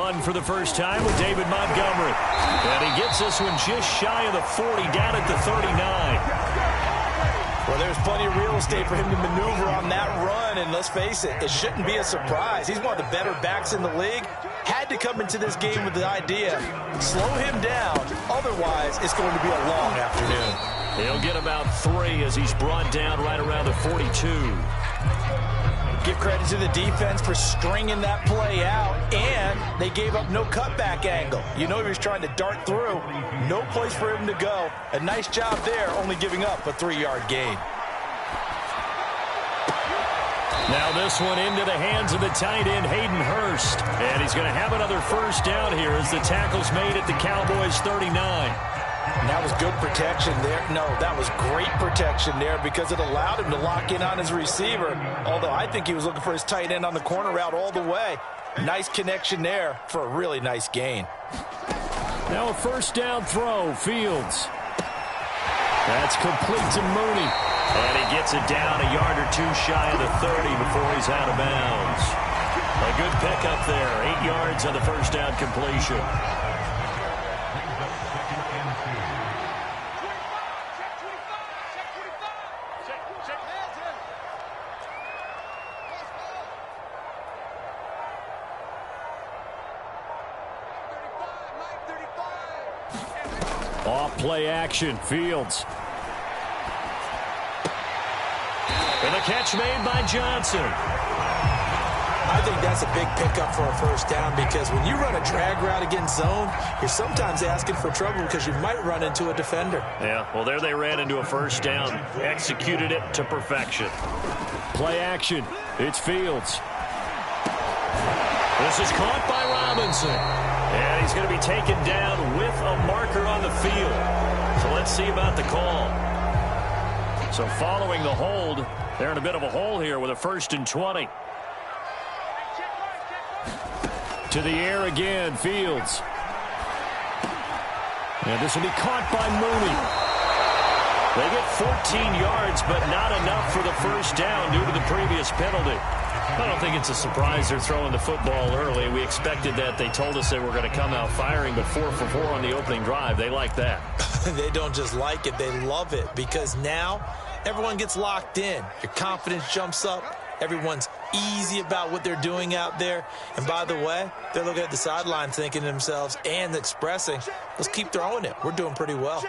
run for the first time with David Montgomery. And he gets this one just shy of the 40, down at the 39. Well, there's plenty of real estate for him to maneuver on that run, and let's face it, it shouldn't be a surprise. He's one of the better backs in the league. Had to come into this game with the idea, slow him down, otherwise it's going to be a long afternoon. He'll get about 3 as he's brought down right around the 42. Give credit to the defense for stringing that play out, and they gave up no cutback angle. You know he was trying to dart through. No place for him to go. A nice job there, only giving up a 3-yard gain. Now this one into the hands of the tight end, Hayden Hurst. And he's going to have another first down here as the tackle's made at the Cowboys' 39. And that was good protection there. No, that was great protection there because it allowed him to lock in on his receiver. Although I think he was looking for his tight end on the corner route all the way. Nice connection there for a really nice gain. Now a first down throw, Fields. That's complete to Mooney. And he gets it down a yard or 2 shy of the 30 before he's out of bounds. A good pickup there. 8 yards on the first down completion. Off play action, Fields. And the catch made by Johnson. I think that's a big pickup for a first down because when you run a drag route against zone, you're sometimes asking for trouble because you might run into a defender. Yeah, well, there they ran into a first down. Executed it to perfection. Play action. It's Fields. This is caught by Robinson. And he's going to be taken down with a marker on the field. So let's see about the call. So following the hold, they're in a bit of a hole here with a 1st and 20. To the air again, Fields. And this will be caught by Mooney. They get 14 yards, but not enough for the first down due to the previous penalty. I don't think it's a surprise they're throwing the football early. We expected that. They told us they were going to come out firing, but 4 for 4 on the opening drive. They like that. They don't just like it, they love it, because now everyone gets locked in. Your confidence jumps up. Everyone's easy about what they're doing out there. And by the way, they're looking at the sideline thinking to themselves and expressing, let's keep throwing it. We're doing pretty well.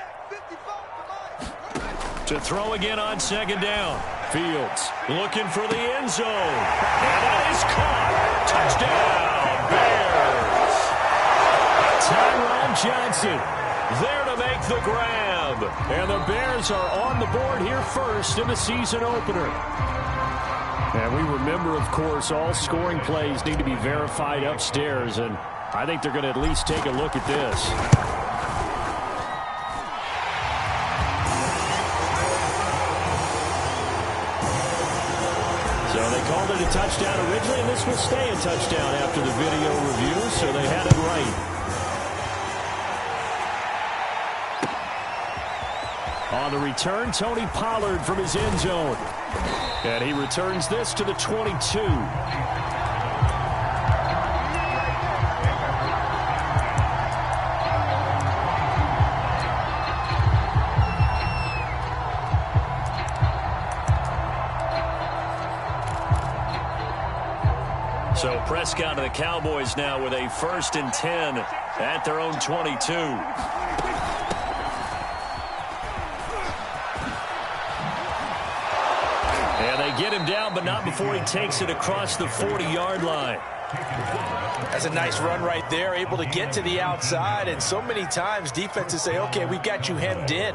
To throw again on 2nd down. Fields looking for the end zone. And that is caught. Touchdown, Bears. Tyrone Johnson there to make the grab. And the Bears are on the board here first in the season opener. And we remember, of course, all scoring plays need to be verified upstairs. And I think they're going to at least take a look at this. So they called it a touchdown originally, and this will stay a touchdown after the video review, so they had it right. On the return, Tony Pollard from his end zone. And he returns this to the 22. So Prescott and the Cowboys now with a 1st and 10 at their own 22. And they get him down, but not before he takes it across the 40-yard line. That's a nice run right there, able to get to the outside. And so many times defenses say, okay, we've got you hemmed in.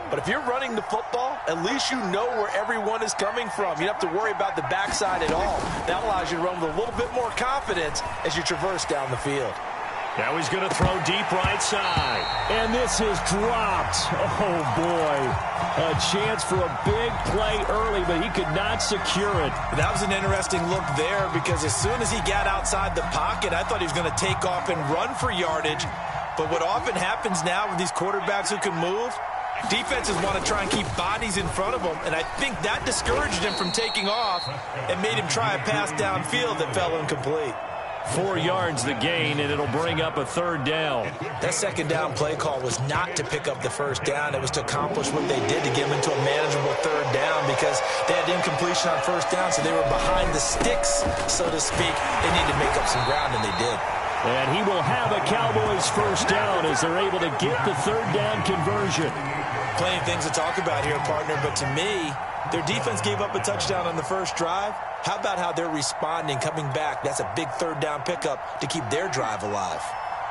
But if you're running the football, at least you know where everyone is coming from. You don't have to worry about the backside at all. That allows you to run with a little bit more confidence as you traverse down the field. Now he's going to throw deep right side. And this is dropped. Oh, boy. A chance for a big play early, but he could not secure it. That was an interesting look there because as soon as he got outside the pocket, I thought he was going to take off and run for yardage. But what often happens now with these quarterbacks who can move, defenses want to try and keep bodies in front of them, and I think that discouraged him from taking off and made him try a pass downfield that fell incomplete. 4 yards the gain, and it'll bring up a 3rd down. That 2nd down play call was not to pick up the 1st down. It was to accomplish what they did to get them into a manageable 3rd down because they had incompletion on 1st down, so they were behind the sticks, so to speak. They needed to make up some ground, and they did. And he will have a Cowboys 1st down as they're able to get the 3rd down conversion. Plenty of things to talk about here, partner, but to me, their defense gave up a touchdown on the 1st drive. How about how they're responding, coming back? That's a big 3rd down pickup to keep their drive alive.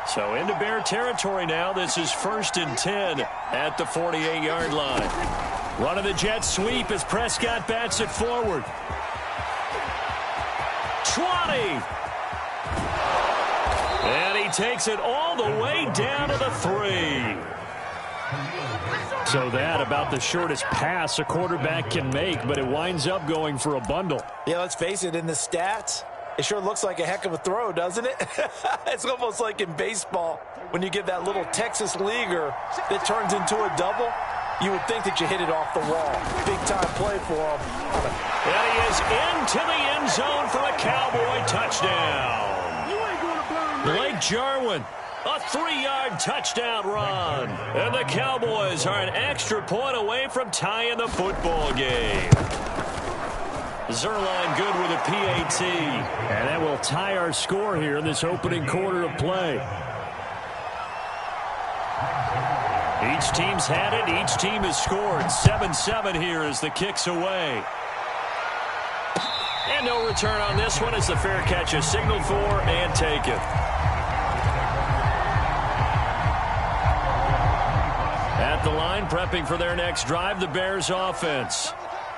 So into Bear territory now. This is 1st and 10 at the 48-yard line. Running the jet sweep as Prescott bats it forward. 20. And he takes it all the way down to the 3. So that about the shortest pass a quarterback can make, but it winds up going for a bundle. Yeah, let's face it, in the stats, it sure looks like a heck of a throw, doesn't it? It's almost like in baseball when you get that little Texas leaguer that turns into a double. You would think that you hit it off the wall. Big-time play for him. And he is into the end zone for a Cowboy touchdown. Blake Jarwin, a 3-yard touchdown run. And the Cowboys are an extra point away from tying the football game. Zerline good with a PAT. And that will tie our score here in this opening quarter of play. Each team's had it. Each team has scored. 7-7 here as the kick's away. And no return on this one as the fair catch is signaled for and taken. At the line, prepping for their next drive, the Bears offense.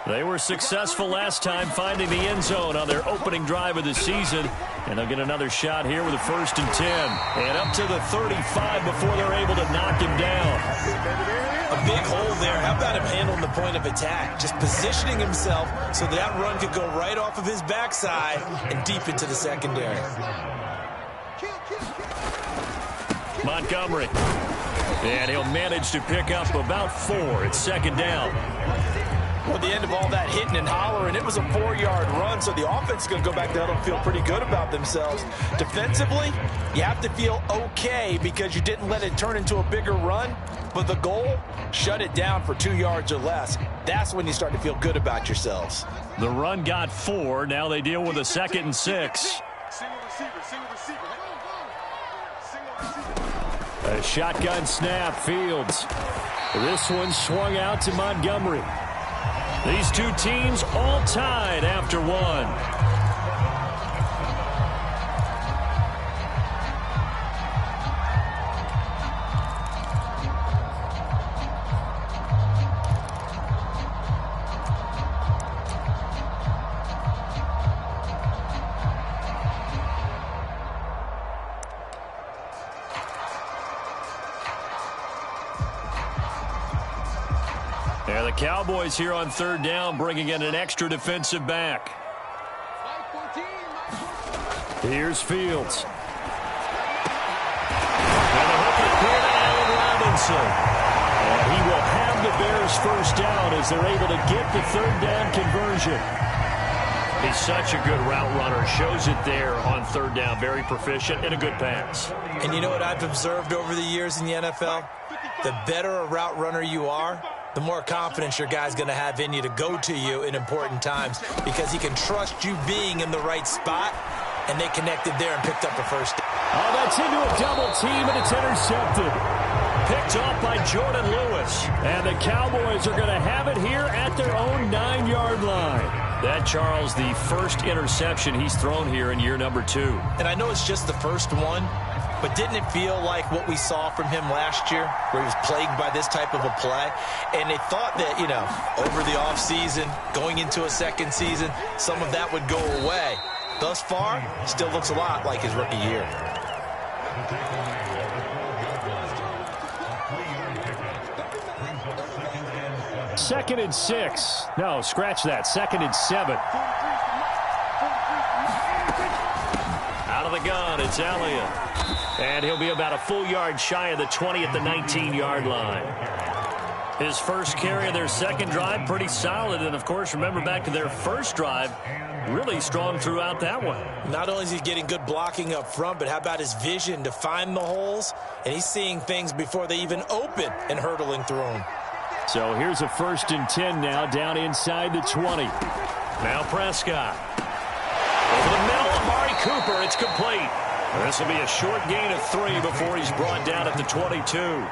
They were successful last time finding the end zone on their opening drive of the season. And they'll get another shot here with a 1st and 10. And up to the 35 before they're able to knock him down. A big hole there. How about him handling the point of attack? Just positioning himself so that run could go right off of his backside and deep into the secondary. Montgomery. And he'll manage to pick up about 4. It's 2nd down. Well, at the end of all that hitting and hollering, it was a 4-yard run, so the offense is going to go back down and feel pretty good about themselves. Defensively, you have to feel okay because you didn't let it turn into a bigger run, but the goal, shut it down for 2 yards or less. That's when you start to feel good about yourselves. The run got 4. Now they deal with a 2nd and 6. A shotgun snap, Fields. This one swung out to Montgomery. These two teams all tied after 1. Yeah, the Cowboys here on 3rd down, bringing in an extra defensive back. Here's Fields. And a hook up here to Allen Robinson. And he will have the Bears 1st down as they're able to get the 3rd down conversion. He's such a good route runner. Shows it there on 3rd down. Very proficient and a good pass. And you know what I've observed over the years in the NFL? The better a route runner you are, the more confidence your guy's going to have in you to go to you in important times because he can trust you being in the right spot, and they connected there and picked up a 1st down. Oh, that's into a double team, and it's intercepted. Picked off by Jordan Lewis. And the Cowboys are going to have it here at their own 9-yard line. That, Charles, the first interception he's thrown here in year number 2. And I know it's just the first one, but didn't it feel like what we saw from him last year, where he was plagued by this type of a play? And they thought that, you know, over the offseason, going into a 2nd season, some of that would go away. Thus far, still looks a lot like his rookie year. Second and 6. No, scratch that. 2nd and 7. Out of the gun, it's Elliott. And he'll be about a full yard shy of the 20 at the 19-yard line. His first carry of their second drive, pretty solid. And, of course, remember back to their first drive, really strong throughout that one. Not only is he getting good blocking up front, but how about his vision to find the holes? And he's seeing things before they even open and hurdling through them. So here's a 1st and 10 now, down inside the 20. Now Prescott. Over the middle, Amari Cooper. It's complete. This will be a short gain of 3 before he's brought down at the 22.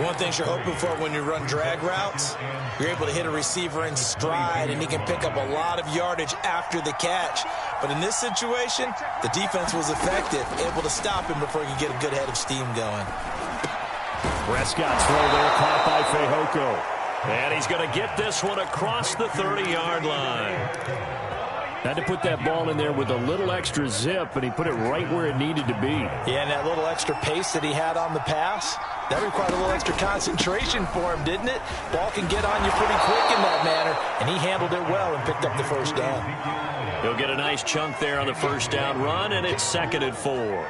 One thing you're hoping for when you run drag routes, you're able to hit a receiver in stride, and he can pick up a lot of yardage after the catch. But in this situation, the defense was effective, able to stop him before he could get a good head of steam going. Prescott's throw there, caught by Fehoko. And he's going to get this one across the 30-yard line. Had to put that ball in there with a little extra zip, and he put it right where it needed to be. Yeah, and that little extra pace that he had on the pass, that required a little extra concentration for him, didn't it? Ball can get on you pretty quick in that manner, and he handled it well and picked up the first down. He'll get a nice chunk there on the first down run, and it's 2nd and 4.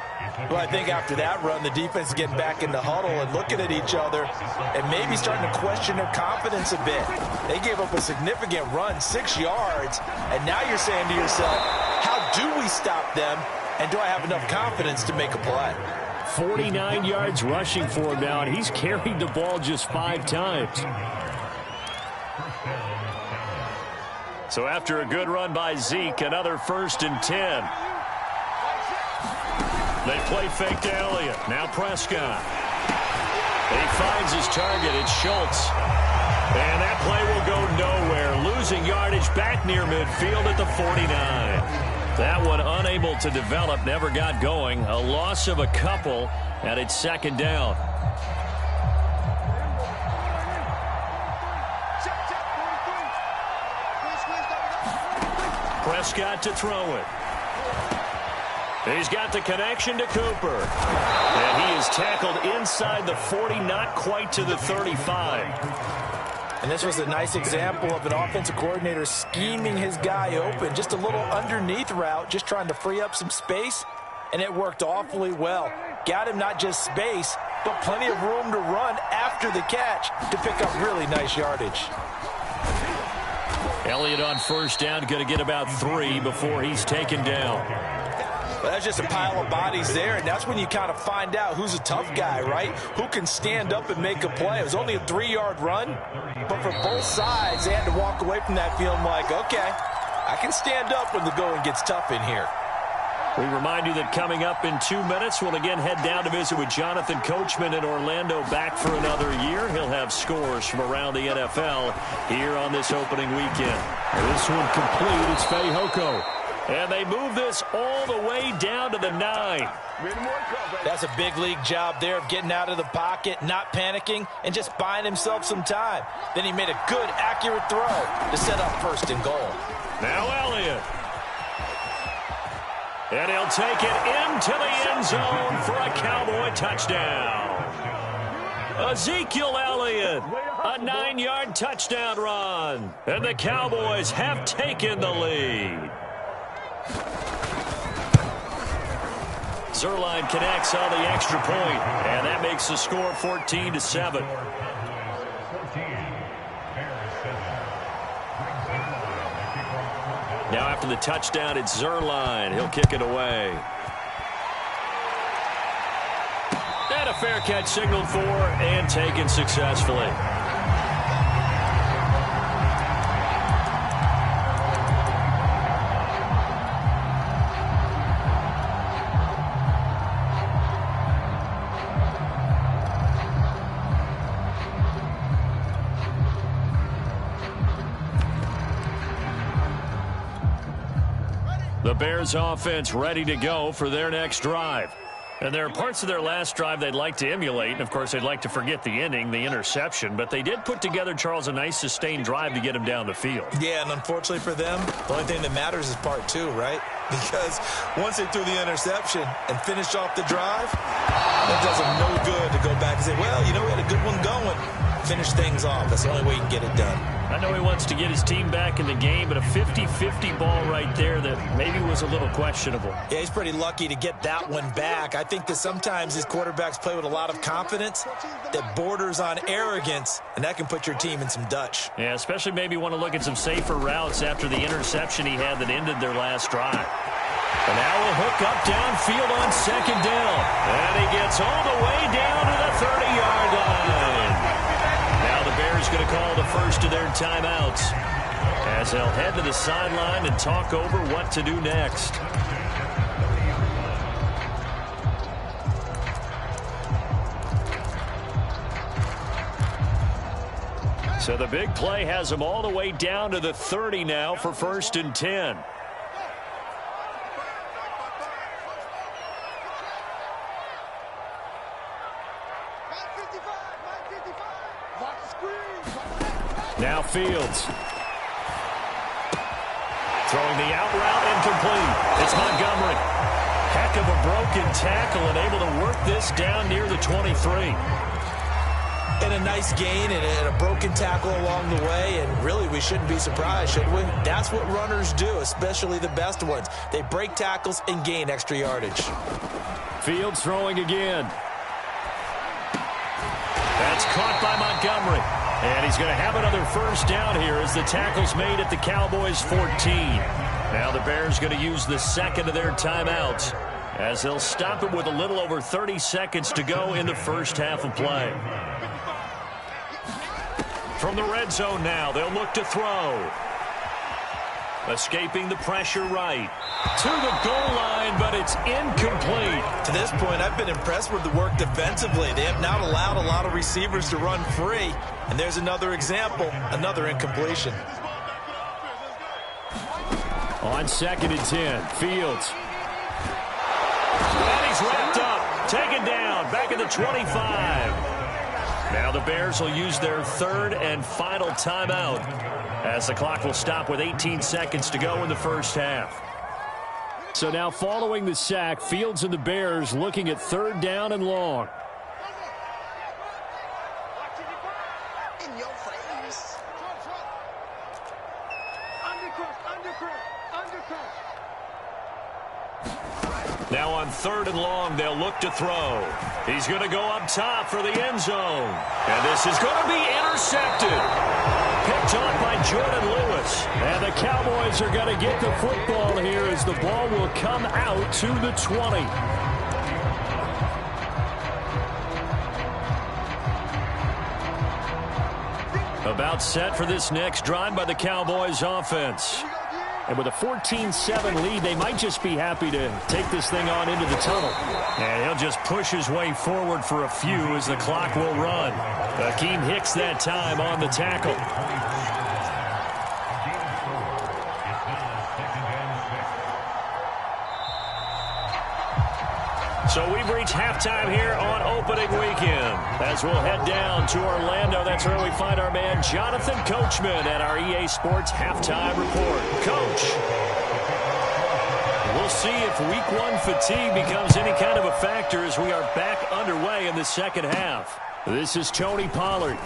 Well, I think after that run, the defense is getting back in the huddle and looking at each other and maybe starting to question their confidence a bit. They gave up a significant run, 6 yards, and now you're saying to yourself, how do we stop them, and do I have enough confidence to make a play? 49 yards rushing for him now, and he's carried the ball just 5 times. So after a good run by Zeke, another 1st and 10. They play fake to Elliott. Now Prescott. He finds his target. It's Schultz. And that play will go nowhere. Losing yardage back near midfield at the 49. That one unable to develop, never got going. A loss of a couple, and it's 2nd down. Prescott to throw it. He's got the connection to Cooper. And he is tackled inside the 40, not quite to the 35. And this was a nice example of an offensive coordinator scheming his guy open. Just a little underneath route, just trying to free up some space. And it worked awfully well. Got him not just space, but plenty of room to run after the catch to pick up really nice yardage. Elliott on first down, going to get about 3 before he's taken down. Well, that's just a pile of bodies there, and that's when you kind of find out who's a tough guy, right? Who can stand up and make a play. It was only a 3-yard run, but for both sides, they had to walk away from that feeling like, okay, I can stand up when the going gets tough in here. We remind you that coming up in 2 minutes, we'll again head down to visit with Jonathan Coachman in Orlando, back for another year. He'll have scores from around the NFL here on this opening weekend. This one complete. It's Fehoko. And they move this all the way down to the 9. That's a big league job there of getting out of the pocket, not panicking, and just buying himself some time. Then he made a good, accurate throw to set up 1st and goal. Now Elliott. And he'll take it into the end zone for a Cowboy touchdown. Ezekiel Elliott, a 9-yard touchdown run. And the Cowboys have taken the lead. Zerline connects on the extra point, and that makes the score 14-7. Now after the touchdown, it's Zerline. He'll kick it away. And a fair catch signaled for and taken successfully. The Bears offense ready to go for their next drive. And there are parts of their last drive they'd like to emulate. And, of course, they'd like to forget the ending, the interception. But they did put together, Charles, a nice sustained drive to get him down the field. Yeah, and unfortunately for them, the only thing that matters is part 2, right? Because once they threw the interception and finished off the drive, That does him no good to go back and say, well, you know, we had a good one going. Finish things off. That's the only way you can get it done. I know he wants to get his team back in the game, but a 50-50 ball right there that maybe was a little questionable. Yeah, he's pretty lucky to get that one back. I think that sometimes his quarterbacks play with a lot of confidence that borders on arrogance, and that can put your team in some Dutch. Yeah, especially maybe want to look at some safer routes after the interception he had that ended their last drive. And now we'll hook up downfield on second down. And he gets all the way down to the 30-yard line. Now the Bears going to call the first of their timeouts as they'll head to the sideline and talk over what to do next. So the big play has them all the way down to the 30 now for 1st and 10. Now Fields. Throwing the out route incomplete. It's Montgomery. Heck of a broken tackle and able to work this down near the 23. And a nice gain and a broken tackle along the way, and really we shouldn't be surprised, should we? That's what runners do, especially the best ones. They break tackles and gain extra yardage. Fields throwing again. That's caught by Montgomery. And he's going to have another first down here as the tackle's made at the Cowboys 14. Now the Bears going to use the second of their timeouts as they'll stop it with a little over 30 seconds to go in the first half of play. From the red zone now, they'll look to throw. Escaping the pressure right. To the goal line, but it's incomplete. To this point, I've been impressed with the work defensively. They have not allowed a lot of receivers to run free. And there's another example, another incompletion. On 2nd and 10, Fields. And he's wrapped up, taken down, back at the 25. Now the Bears will use their third and final timeout as the clock will stop with 18 seconds to go in the first half. So now following the sack, Fields and the Bears looking at 3rd down and long. In your face. Now on 3rd and long, they'll look to throw. He's going to go up top for the end zone. And this is going to be intercepted. Picked off by Jordan Lewis. And the Cowboys are going to get the football here as the ball will come out to the 20. About set for this next drive by the Cowboys offense. And with a 14-7 lead, they might just be happy to take this thing on into the tunnel. And he'll just push his way forward for a few as the clock will run. Akeem Hicks that time on the tackle. So we've reached halftime here on opening weekend. As we'll head down to Orlando, that's where we find our man Jonathan Coachman at our EA Sports Halftime Report. Coach, we'll see if Week 1 fatigue becomes any kind of a factor as we are back underway in the second half. This is Tony Pollard.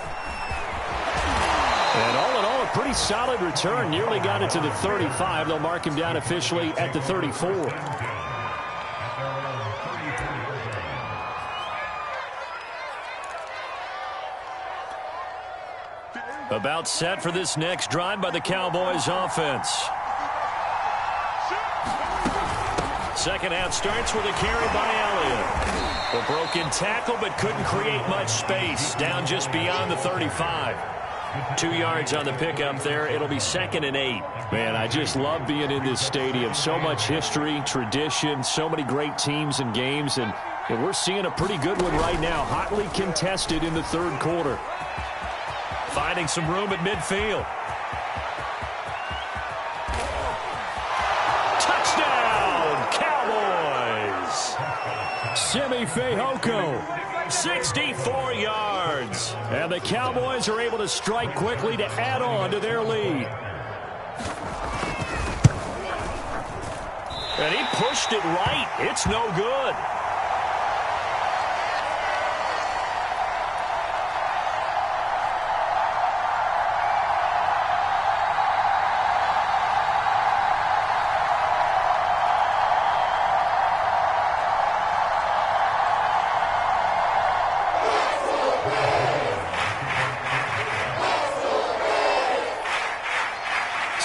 And all in all, a pretty solid return. Nearly got it to the 35. They'll mark him down officially at the 34. About set for this next drive by the Cowboys offense. Second half starts with a carry by Elliott. A broken tackle but couldn't create much space. Down just beyond the 35. 2 yards on the pickup there. It'll be 2nd and 8. Man, I just love being in this stadium. So much history, tradition, so many great teams and games. And we're seeing a pretty good one right now. Hotly contested in the 3rd quarter. Finding some room at midfield. Touchdown, Cowboys! Simi Fehoko, 64 yards. And the Cowboys are able to strike quickly to add on to their lead. And he pushed it right. It's no good.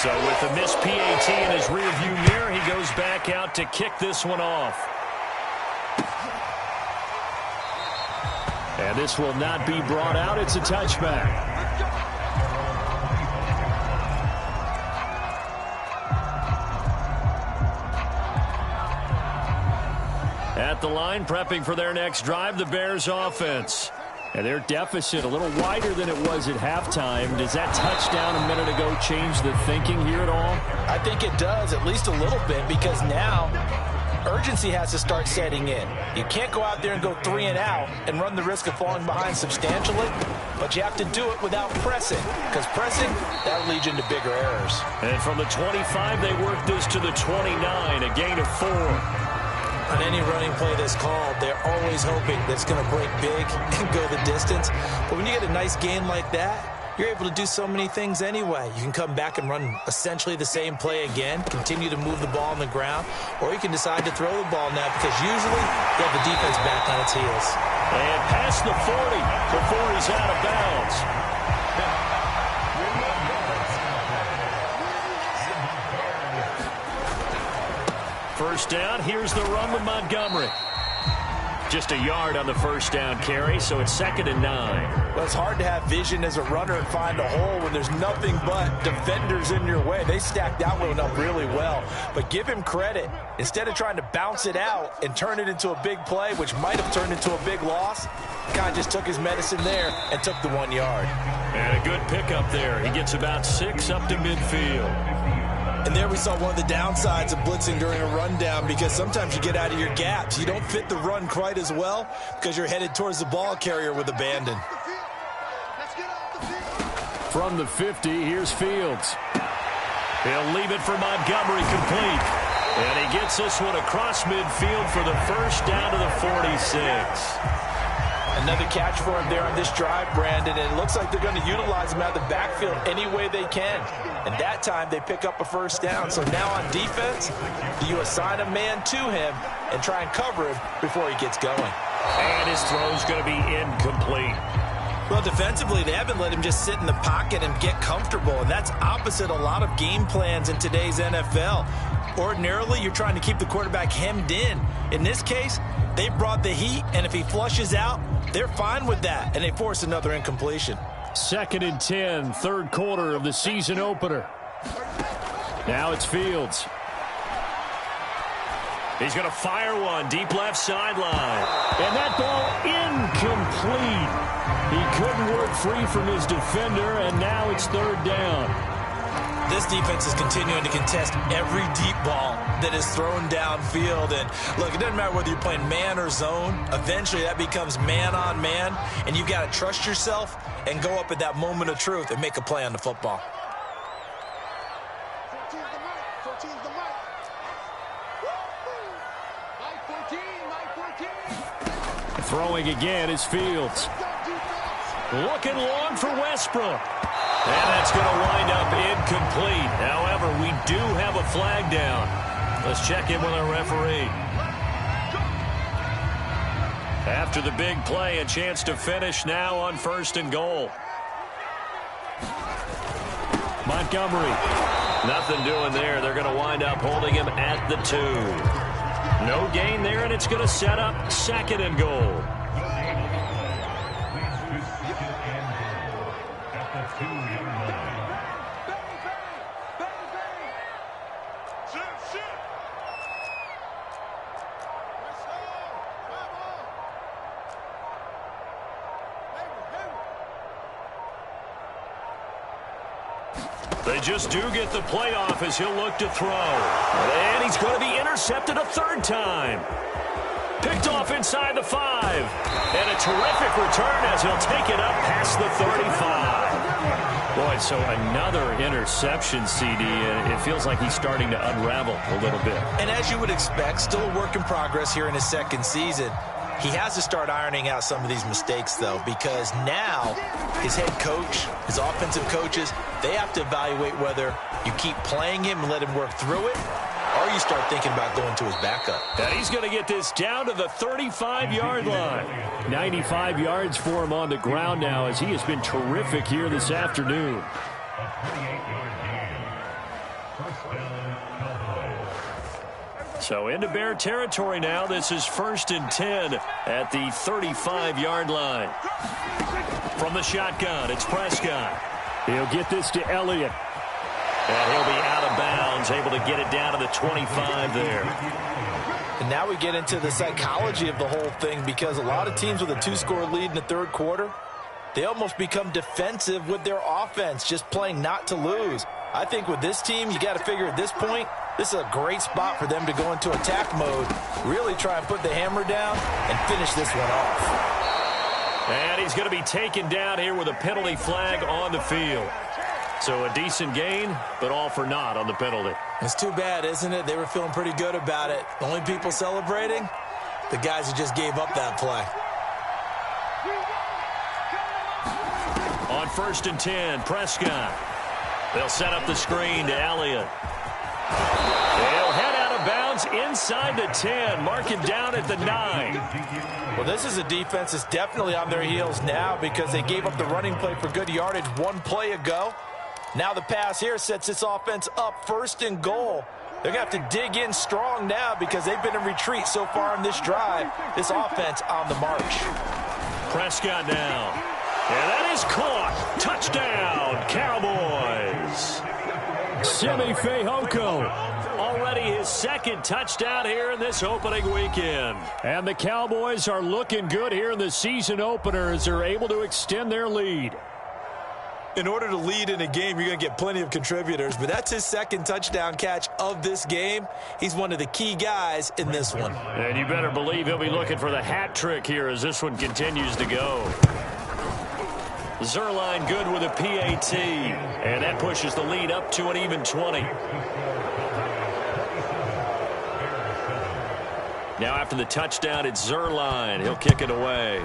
So with the missed PAT in his rearview mirror, he goes back out to kick this one off. And this will not be brought out. It's a touchback. At the line, prepping for their next drive, the Bears offense. And their deficit a little wider than it was at halftime. Does that touchdown a minute ago change the thinking here at all? I think it does, at least a little bit, because now urgency has to start setting in. You can't go out there and go 3 and out and run the risk of falling behind substantially, but you have to do it without pressing, because pressing, that'll lead you into bigger errors. And from the 25, they work this to the 29, a gain of 4. On any running play that's called, they're always hoping that it's going to break big and go the distance. But when you get a nice gain like that, you're able to do so many things anyway. You can come back and run essentially the same play again, continue to move the ball on the ground, or you can decide to throw the ball now because usually you have the defense back on its heels. And past the 40 before he's out of bounds. First down, here's the run with Montgomery. Just a yard on the first down carry, so it's 2nd and 9. Well, it's hard to have vision as a runner and find a hole when there's nothing but defenders in your way. They stacked that one up really well. But give him credit. Instead of trying to bounce it out and turn it into a big play, which might have turned into a big loss, guy just took his medicine there and took the 1 yard. And a good pickup there. He gets about 6 up to midfield. And there we saw one of the downsides of blitzing during a rundown, because sometimes you get out of your gaps. You don't fit the run quite as well because you're headed towards the ball carrier with abandon. From the 50, here's Fields. He'll leave it for Montgomery complete. And he gets this one across midfield for the first down to the 46. Another catch for him there on this drive, Brandon, and it looks like they're going to utilize him out of the backfield any way they can. And that time they pick up a first down. So now on defense, you assign a man to him and try and cover him before he gets going. And his throw's going to be incomplete. Well, defensively, they haven't let him just sit in the pocket and get comfortable, and that's opposite a lot of game plans in today's NFL. Ordinarily, you're trying to keep the quarterback hemmed in. In this case, they brought the heat, and if he flushes out, they're fine with that, and they force another incompletion. 2nd and 10, third quarter of the season opener. Now it's Fields. He's going to fire one deep left sideline. And that ball incomplete. He couldn't work free from his defender, and now it's 3rd down. This defense is continuing to contest every deep ball that is thrown downfield. And look, it doesn't matter whether you're playing man or zone. Eventually, that becomes man on man, and you've got to trust yourself and go up at that moment of truth and make a play on the football. 14's the mic. 14. Throwing again is Fields. Looking long for Westbrook. And that's going to wind up incomplete. However, we do have a flag down. Let's check in with our referee. After the big play, a chance to finish now on 1st and goal. Montgomery. Nothing doing there. They're going to wind up holding him at the 2. No gain there, and it's going to set up 2nd and goal. They just do get the playoff as he'll look to throw. And he's going to be intercepted a 3rd time. Picked off inside the 5. And a terrific return as he'll take it up past the 35. Boy, so another interception, CD, and it feels like he's starting to unravel a little bit. And as you would expect, still a work in progress here in his 2nd season. He has to start ironing out some of these mistakes, though, because now his head coach, his offensive coaches, they have to evaluate whether you keep playing him and let him work through it, or you start thinking about going to his backup. And he's going to get this down to the 35-yard line. 95 yards for him on the ground now as he has been terrific here this afternoon. So into Bear territory now. This is 1st and 10 at the 35-yard line. From the shotgun, it's Prescott. He'll get this to Elliott. And he'll be out of bounds, able to get it down to the 25 there. And now we get into the psychology of the whole thing, because a lot of teams with a 2-score lead in the third quarter, they almost become defensive with their offense, just playing not to lose. I think with this team, you got to figure at this point, this is a great spot for them to go into attack mode, really try and put the hammer down and finish this one off. And he's going to be taken down here with a penalty flag on the field. So a decent gain, but all for naught on the penalty. It's too bad, isn't it? They were feeling pretty good about it. The only people celebrating, the guys who just gave up that play. On 1st and 10, Prescott. They'll set up the screen to Elliott. They'll head out of bounds inside the 10, marking down at the 9. Well, this is a defense that's definitely on their heels now, because they gave up the running play for good yardage one play ago. Now the pass here sets this offense up 1st and goal. They're going to have to dig in strong now, because they've been in retreat so far in this drive. This offense on the march. Prescott now. And that is caught. Touchdown, Cowboys. Simi Fehoko, already his 2nd touchdown here in this opening weekend. And the Cowboys are looking good here in the season opener as they're able to extend their lead. In order to lead in a game, you're going to get plenty of contributors, but that's his 2nd touchdown catch of this game. He's one of the key guys in this one. And you better believe he'll be looking for the hat trick here as this one continues to go. Zerline good with a PAT, and that pushes the lead up to an even 20. Now after the touchdown, it's Zerline. He'll kick it away.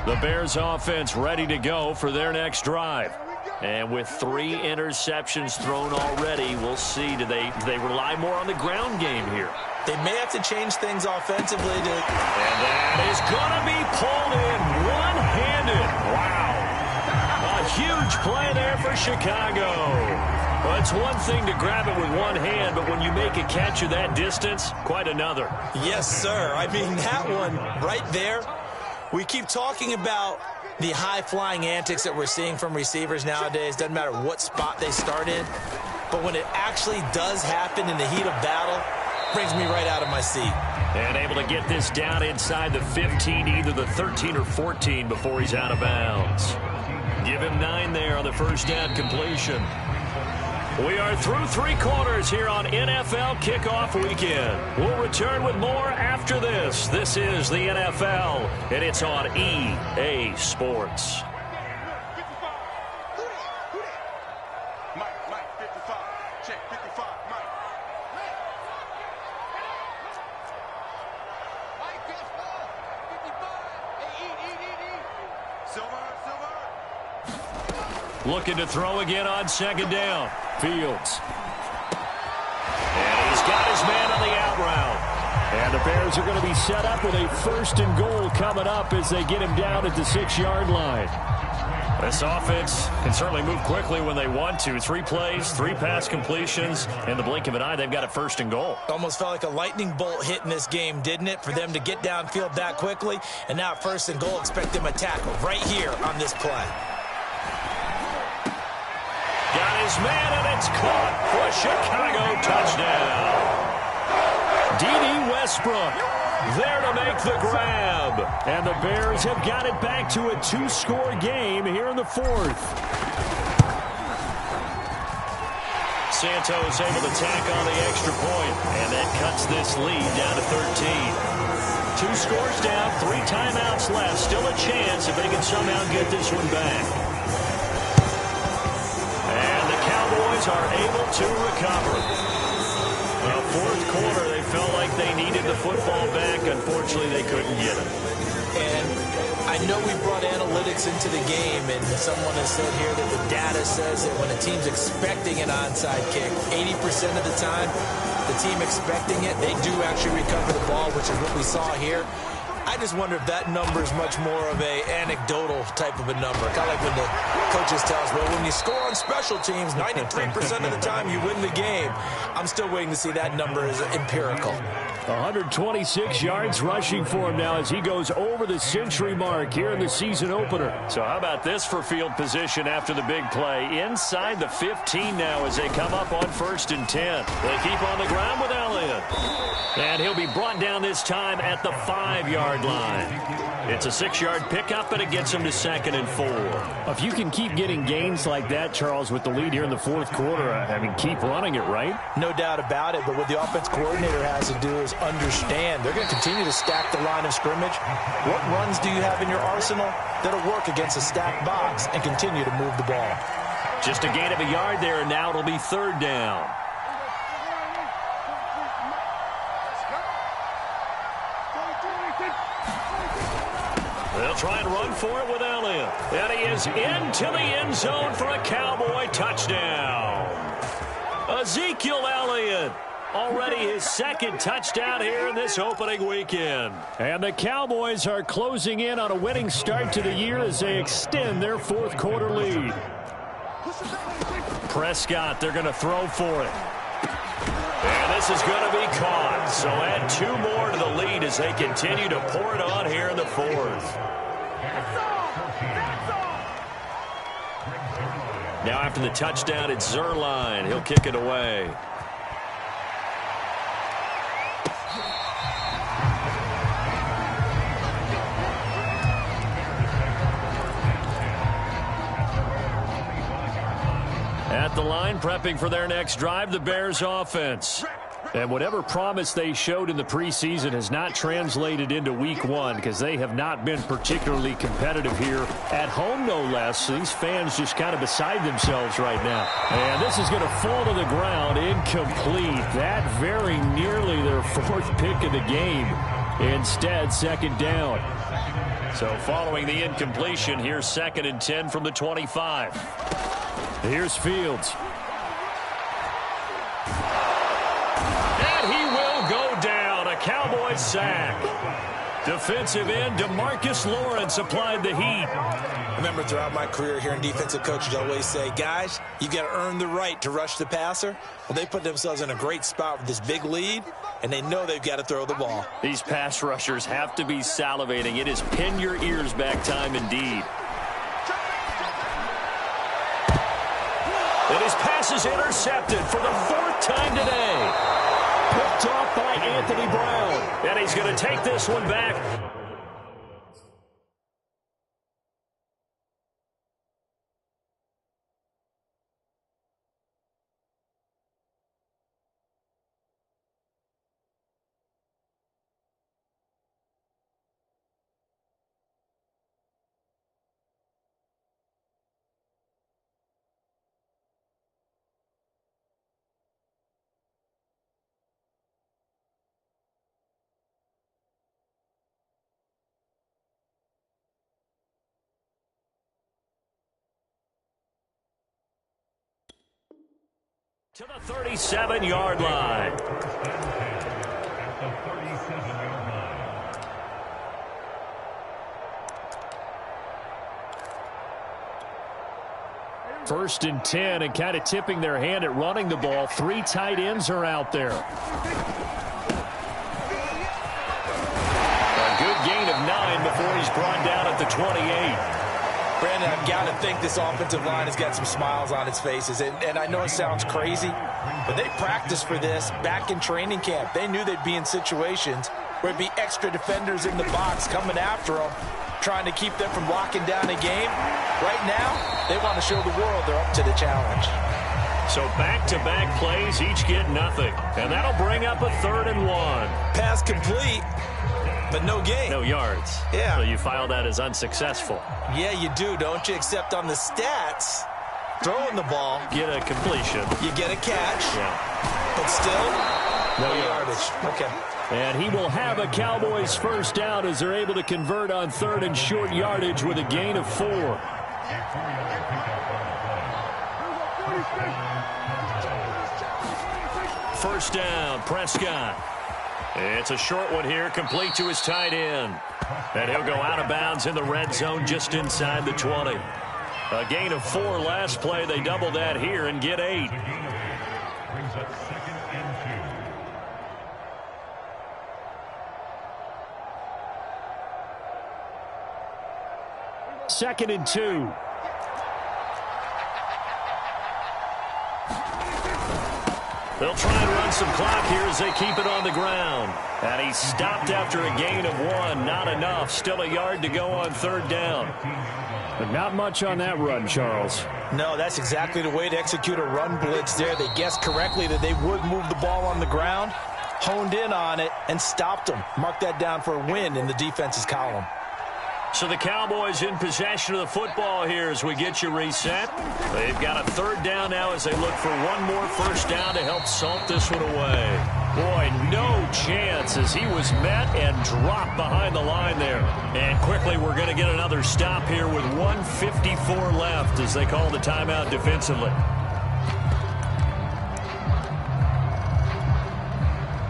The Bears offense ready to go for their next drive. And with 3 interceptions thrown already, we'll see. Do they rely more on the ground game here? They may have to change things offensively. And that is going to be pulled in one-handed. Wow. A huge play there for Chicago. Well, it's one thing to grab it with one hand, but when you make a catch of that distance, quite another. Yes, sir. I mean, that one right there. We keep talking about the high-flying antics that we're seeing from receivers nowadays. Doesn't matter what spot they start in. But when it actually does happen in the heat of battle, brings me right out of my seat. And able to get this down inside the 15, either the 13 or 14 before he's out of bounds. Give him 9 there on the first down completion. We are through 3 quarters here on NFL Kickoff Weekend. We'll return with more after this. This is the NFL, and it's on EA Sports. Mike, 55. Check, 55, Mike. Mike, 55. Silver. Looking to throw again on 2nd down. Fields. And he's got his man on the out route. And the Bears are going to be set up with a 1st and goal coming up as they get him down at the 6-yard line. This offense can certainly move quickly when they want to. 3 plays, 3 pass completions. In the blink of an eye, they've got a 1st and goal. Almost felt like a lightning bolt hit in this game, didn't it? For them to get downfield that quickly. And now 1st and goal, expect them to tackle right here on this play. Got his man, and it's caught for a Chicago touchdown. D.D. Westbrook there to make the grab. And the Bears have got it back to a 2-score game here in the 4th. Santos able to tack on the extra point, and that cuts this lead down to 13. 2 scores down, 3 timeouts left. Still a chance if they can somehow get this one back. Cowboys are able to recover. The fourth quarter, they felt like they needed the football back. Unfortunately, they couldn't get it. And I know we brought analytics into the game, and someone has said here that the data says that when a team's expecting an onside kick, 80% of the time, the team expecting it, they do actually recover the ball, which is what we saw here. I just wonder if that number is much more of a anecdotal type of a number. Kind of like when the coaches tell us, well, when you score on special teams, 93% of the time you win the game. I'm still waiting to see that number is empirical. 126 yards rushing for him now as he goes over the century mark here in the season opener. So how about this for field position after the big play? Inside the 15 now as they come up on 1st and 10. They keep on the ground with Elliott. And he'll be brought down this time at the 5-yard line. It's a 6-yard pickup, and it gets him to 2nd and 4. If you can keep getting gains like that, Charles, with the lead here in the fourth quarter, I mean, keep running it, right? No doubt about it, but what the offense coordinator has to do is understand they're going to continue to stack the line of scrimmage. What runs do you have in your arsenal that'll work against a stacked box and continue to move the ball? Just a gain of a yard there, and now it'll be 3rd down. They'll try and run for it with Elliott. And he is into the end zone for a Cowboy touchdown. Ezekiel Elliott, already his 2nd touchdown here in this opening weekend. And the Cowboys are closing in on a winning start to the year as they extend their fourth quarter lead. Prescott, they're going to throw for it. And this is going to be caught. So add 2 more to the lead as they continue to pour it on here in the fourth. Now after the touchdown, it's Zerline. He'll kick it away. At the line, prepping for their next drive, the Bears offense. And whatever promise they showed in the preseason has not translated into week 1 because they have not been particularly competitive here at home, no less. So these fans just kind of beside themselves right now. And this is going to fall to the ground, incomplete. That very nearly their 4th pick of the game. Instead, 2nd down. So following the incompletion, here's 2nd and 10 from the 25. Here's Fields. And he will go down. A Cowboys sack. Defensive end DeMarcus Lawrence applied the heat. I remember throughout my career here in defensive coaches always say, guys, you got to earn the right to rush the passer. Well, they put themselves in a great spot with this big lead, and they know they've got to throw the ball. These pass rushers have to be salivating. It is pin your ears back time indeed. And his pass is intercepted for the 4th time today. Picked off by Anthony Brown. And he's going to take this one back. To the 37-yard line. First and 10, and kind of tipping their hand at running the ball. 3 tight ends are out there. A good gain of 9 before he's brought down at the 28. Brandon, I've got to think this offensive line has got some smiles on its faces. And I know it sounds crazy, but they practiced for this back in training camp. They knew they'd be in situations where it'd be extra defenders in the box coming after them, trying to keep them from locking down a game. Right now, they want to show the world they're up to the challenge. So back-to-back plays, each get nothing. And that'll bring up a 3rd and 1. Pass complete, but no gain. No yards. Yeah. So you file that as unsuccessful. Yeah, you do, don't you? Except on the stats, Throwing the ball. Get a completion. You get a catch. Yeah. But still, no yardage. Okay. And he will have a Cowboys first down as they're able to convert on 3rd and short yardage with a gain of 4. First down, Prescott. It's a short one here, complete to his tight end. And he'll go out of bounds in the red zone just inside the 20. A gain of 4 last play. They double that here and get 8. Second and 2. They'll try and run some clock here as they keep it on the ground. And he's stopped after a gain of 1. Not enough. Still a yard to go on 3rd down. But not much on that run, Charles. No, that's exactly the way to execute a run blitz there. They guessed correctly that they would move the ball on the ground, honed in on it, and stopped them. Mark that down for a win in the defense's column. So the Cowboys in possession of the football here as we get you reset. They've got a 3rd down now as they look for one more first down to help salt this one away. Boy, no chance as he was met and dropped behind the line there. And quickly we're going to get another stop here with 1:54 left as they call the timeout defensively.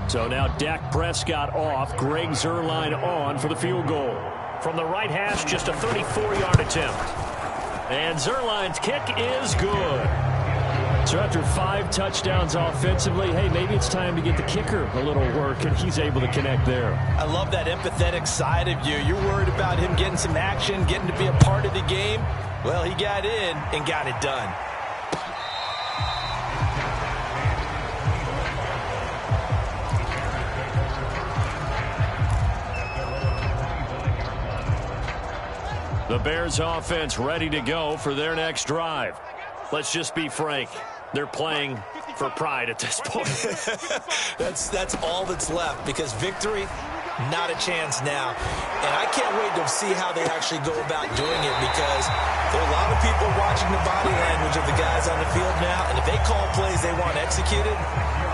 So now Dak Prescott off, Greg Zuerlein on for the field goal. From the right hash, just a 34-yard attempt. And Zuerlein's kick is good. So after 5 touchdowns offensively, hey, maybe it's time to get the kicker a little work, and he's able to connect there. I love that empathetic side of you. You're worried about him getting some action, getting to be a part of the game. Well, he got in and got it done. The Bears offense ready to go for their next drive. Let's just be frank. They're playing for pride at this point. That's all that's left because victory, not a chance now. And I can't wait to see how they actually go about doing it because there are a lot of people watching the body language of the guys on the field now. And if they call plays they want executed,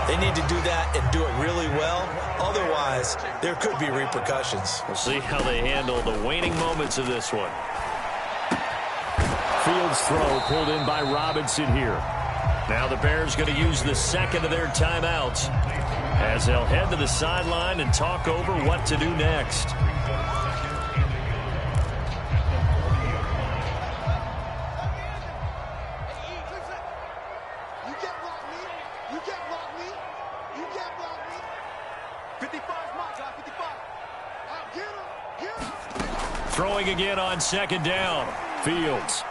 they need to do that and do it really well. Otherwise, there could be repercussions. We'll see how they handle the waning moments of this one. Fields throw pulled in by Robinson here. Now the Bears going to use the second of their timeouts as they'll head to the sideline and talk over what to do next. Throwing again on 2nd down. Fields.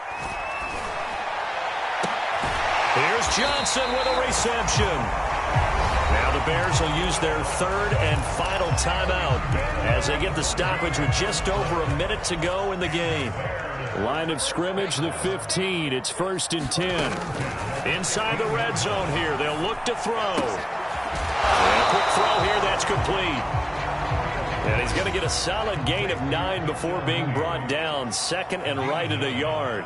Here's Johnson with a reception. Now the Bears will use their 3rd and final timeout as they get the stoppage with just over a minute to go in the game. Line of scrimmage, the 15. It's 1st and 10. Inside the red zone here. They'll look to throw. And a quick throw here. That's complete. And he's going to get a solid gain of 9 before being brought down. 2nd and right at a yard.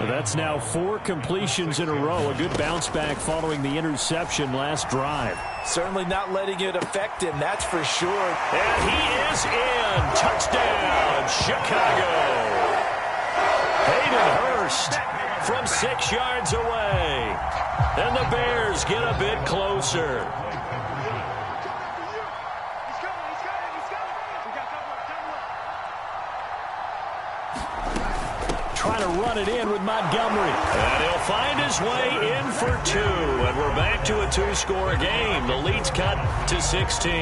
That's now 4 completions in a row. A good bounce back following the interception last drive. Certainly not letting it affect him, that's for sure. And he is in. Touchdown, Chicago. Hayden Hurst from 6 yards away. And the Bears get a bit closer. Trying to run it in with Montgomery. And he'll find his way in for 2. And we're back to a 2-score game. The lead's cut to 16.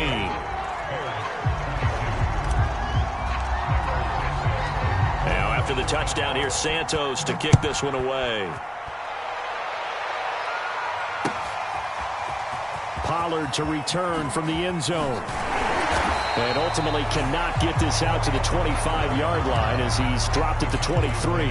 Now after the touchdown, here's Santos to kick this one away. Pollard to return from the end zone. And ultimately cannot get this out to the 25-yard line as he's dropped at the 23.